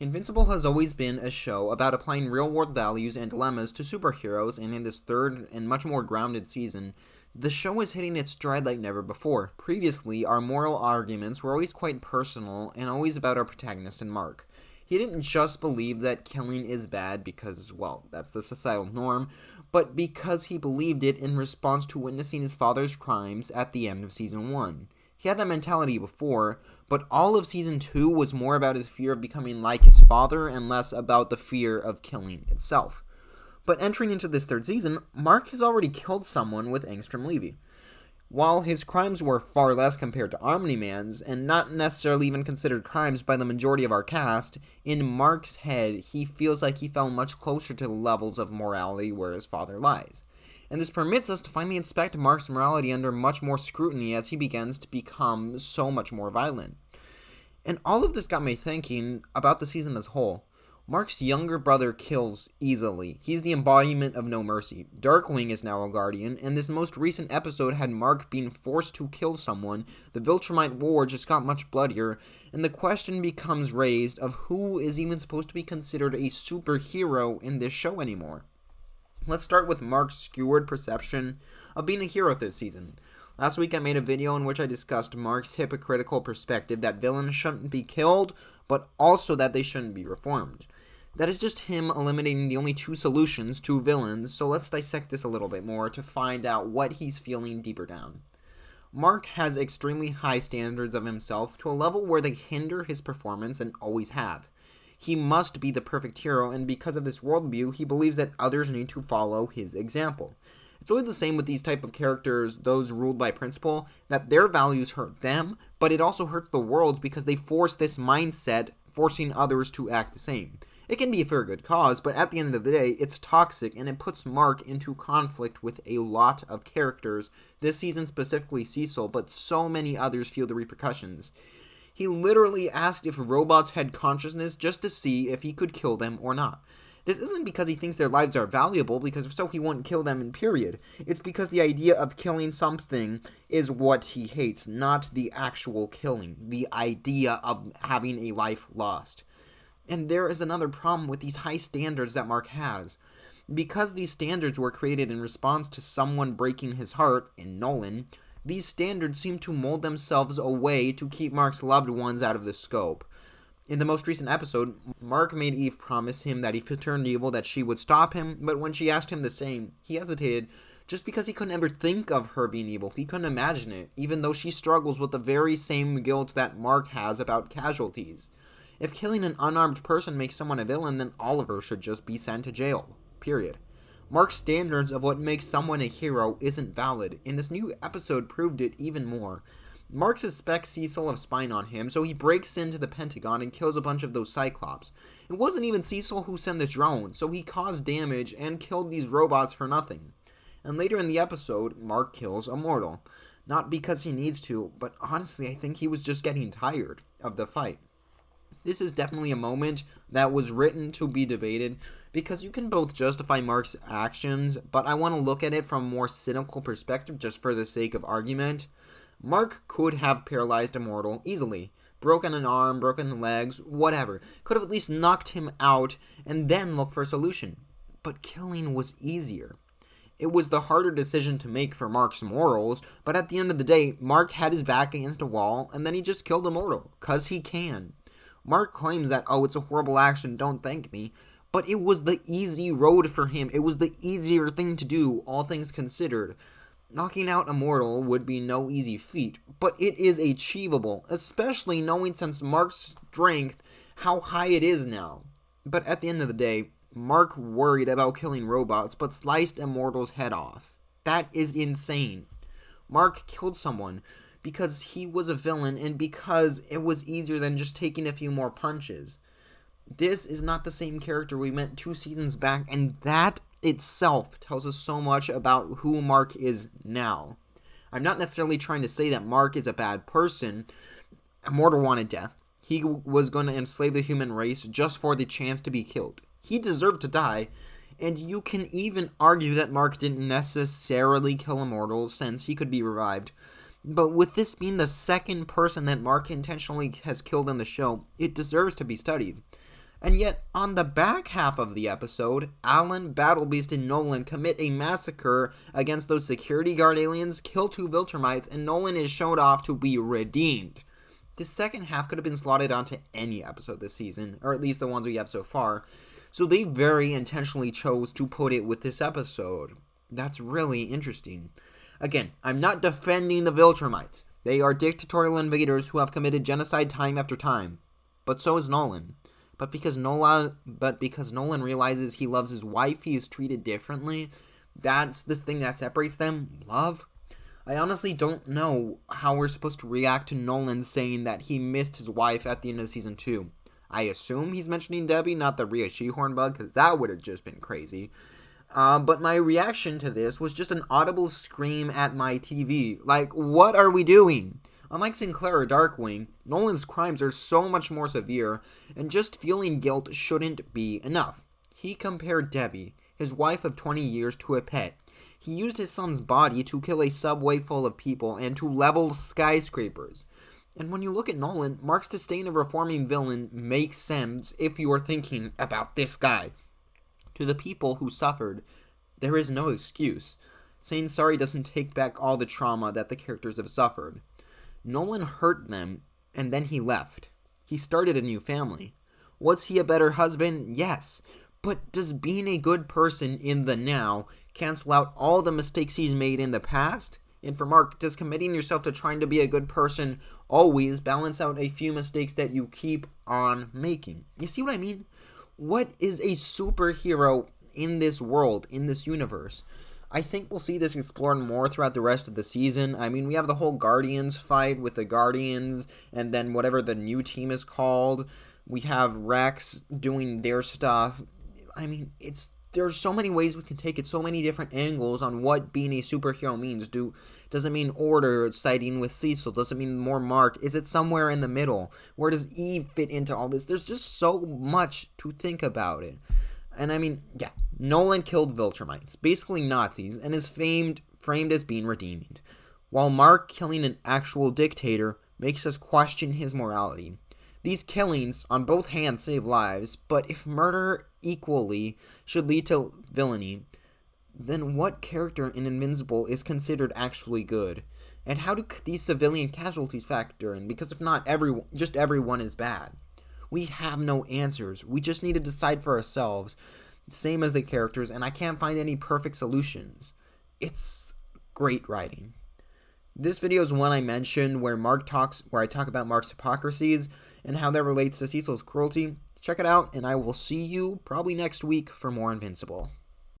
Invincible has always been a show about applying real-world values and dilemmas to superheroes, and in this third and much more grounded season, the show is hitting its stride like never before. Previously, our moral arguments were always quite personal and always about our protagonist and Mark. He didn't just believe that killing is bad because, well, that's the societal norm, but because he believed it in response to witnessing his father's crimes at the end of Season 1. He had that mentality before, but all of Season 2 was more about his fear of becoming like his father and less about the fear of killing itself. But entering into this third season, Mark has already killed someone with Angstrom Levy. While his crimes were far less compared to Omni Man's, and not necessarily even considered crimes by the majority of our cast, in Mark's head, he feels like he fell much closer to the levels of morality where his father lies. And this permits us to finally inspect Mark's morality under much more scrutiny as he begins to become so much more violent. And all of this got me thinking about the season as a whole. Mark's younger brother kills easily. He's the embodiment of no mercy. Darkwing is now a guardian, and this most recent episode had Mark being forced to kill someone. The Viltrumite War just got much bloodier, and the question becomes raised of who is even supposed to be considered a superhero in this show anymore. Let's start with Mark's skewed perception of being a hero this season. Last week I made a video in which I discussed Mark's hypocritical perspective that villains shouldn't be killed, but also that they shouldn't be reformed. That is just him eliminating the only two solutions to villains, so let's dissect this a little bit more to find out what he's feeling deeper down. Mark has extremely high standards of himself to a level where they hinder his performance and always have. He must be the perfect hero, and because of this worldview, he believes that others need to follow his example. It's always the same with these type of characters, those ruled by principle, that their values hurt them, but it also hurts the world because they force this mindset, forcing others to act the same. It can be for a good cause, but at the end of the day, it's toxic, and it puts Mark into conflict with a lot of characters, this season specifically Cecil, but so many others feel the repercussions. He literally asked if robots had consciousness just to see if he could kill them or not. This isn't because he thinks their lives are valuable, because if so he wouldn't kill them in period. It's because the idea of killing something is what he hates, not the actual killing, the idea of having a life lost. And there is another problem with these high standards that Mark has. Because these standards were created in response to someone breaking his heart, in Nolan, these standards seem to mold themselves away to keep Mark's loved ones out of the scope. In the most recent episode, Mark made Eve promise him that if he turned evil that she would stop him, but when she asked him the same, he hesitated just because he couldn't ever think of her being evil. He couldn't imagine it, even though she struggles with the very same guilt that Mark has about casualties. If killing an unarmed person makes someone a villain, then Oliver should just be sent to jail. Period. Mark's standards of what makes someone a hero isn't valid, and this new episode proved it even more. Mark suspects Cecil of spying on him, so he breaks into the Pentagon and kills a bunch of those Cyclops. It wasn't even Cecil who sent the drone, so he caused damage and killed these robots for nothing. And later in the episode, Mark kills Immortal. Not because he needs to, but honestly I think he was just getting tired of the fight. This is definitely a moment that was written to be debated, because you can both justify Mark's actions, but I want to look at it from a more cynical perspective just for the sake of argument. Mark could have paralyzed Immortal easily. Broken an arm, broken legs, whatever. Could have at least knocked him out and then looked for a solution. But killing was easier. It was the harder decision to make for Mark's morals, but at the end of the day, Mark had his back against a wall and then he just killed Immortal, 'cause he can. Mark claims that, oh, it's a horrible action, don't thank me. But it was the easy road for him. It was the easier thing to do, all things considered. Knocking out Immortal would be no easy feat, but it is achievable, especially knowing since Mark's strength how high it is now. But at the end of the day, Mark worried about killing robots, but sliced Immortal's head off. That is insane. Mark killed someone because he was a villain and because it was easier than just taking a few more punches. This is not the same character we met 2 seasons back, and that itself tells us so much about who Mark is now. I'm not necessarily trying to say that Mark is a bad person. Immortal wanted death. He was going to enslave the human race just for the chance to be killed. He deserved to die, and you can even argue that Mark didn't necessarily kill Immortal since he could be revived. But with this being the second person that Mark intentionally has killed in the show, it deserves to be studied. And yet, on the back half of the episode, Alan, Battlebeast, and Nolan commit a massacre against those security guard aliens, kill 2 Viltrumites, and Nolan is shown off to be redeemed. The second half could have been slotted onto any episode this season, or at least the ones we have so far, so they very intentionally chose to put it with this episode. That's really interesting. Again, I'm not defending the Viltrumites. They are dictatorial invaders who have committed genocide time after time. But so is Nolan. But because Nolan realizes he loves his wife, he is treated differently. That's the thing that separates them. Love. I honestly don't know how we're supposed to react to Nolan saying that he missed his wife at the end of season 2. I assume he's mentioning Debbie, not the Rhea Shehorn bug, because that would have just been crazy. But my reaction to this was just an audible scream at my TV. Like, what are we doing? Unlike Sinclair or Darkwing, Nolan's crimes are so much more severe, and just feeling guilt shouldn't be enough. He compared Debbie, his wife of 20 years, to a pet. He used his son's body to kill a subway full of people and to level skyscrapers. And when you look at Nolan, Mark's disdain of reforming villain makes sense if you are thinking about this guy. To the people who suffered, there is no excuse. Saying sorry doesn't take back all the trauma that the characters have suffered. Nolan hurt them, and then he left. He started a new family. Was he a better husband? Yes. But does being a good person in the now cancel out all the mistakes he's made in the past? And for Mark, does committing yourself to trying to be a good person always balance out a few mistakes that you keep on making? You see what I mean? What is a superhero in this world, in this universe? I think we'll see this explored more throughout the rest of the season. I mean, we have the whole Guardians fight with the Guardians, and then whatever the new team is called. We have Rex doing their stuff. I mean, there's so many ways we can take it, so many different angles on what being a superhero means. Does it mean Order siding with Cecil? Does it mean more Mark? Is it somewhere in the middle? Where does Eve fit into all this? There's just so much to think about it. And I mean, yeah, Nolan killed Viltrumites, basically Nazis, and is framed as being redeemed, while Mark killing an actual dictator makes us question his morality. These killings on both hands save lives, but if murder equally should lead to villainy, then what character in Invincible is considered actually good? And how do these civilian casualties factor in? Because if not, everyone is bad. We have no answers. We just need to decide for ourselves, same as the characters, and I can't find any perfect solutions. It's great writing. This video is one I mentioned where I talk about Mark's hypocrisies and how that relates to Cecil's cruelty. Check it out, and I will see you probably next week for more Invincible.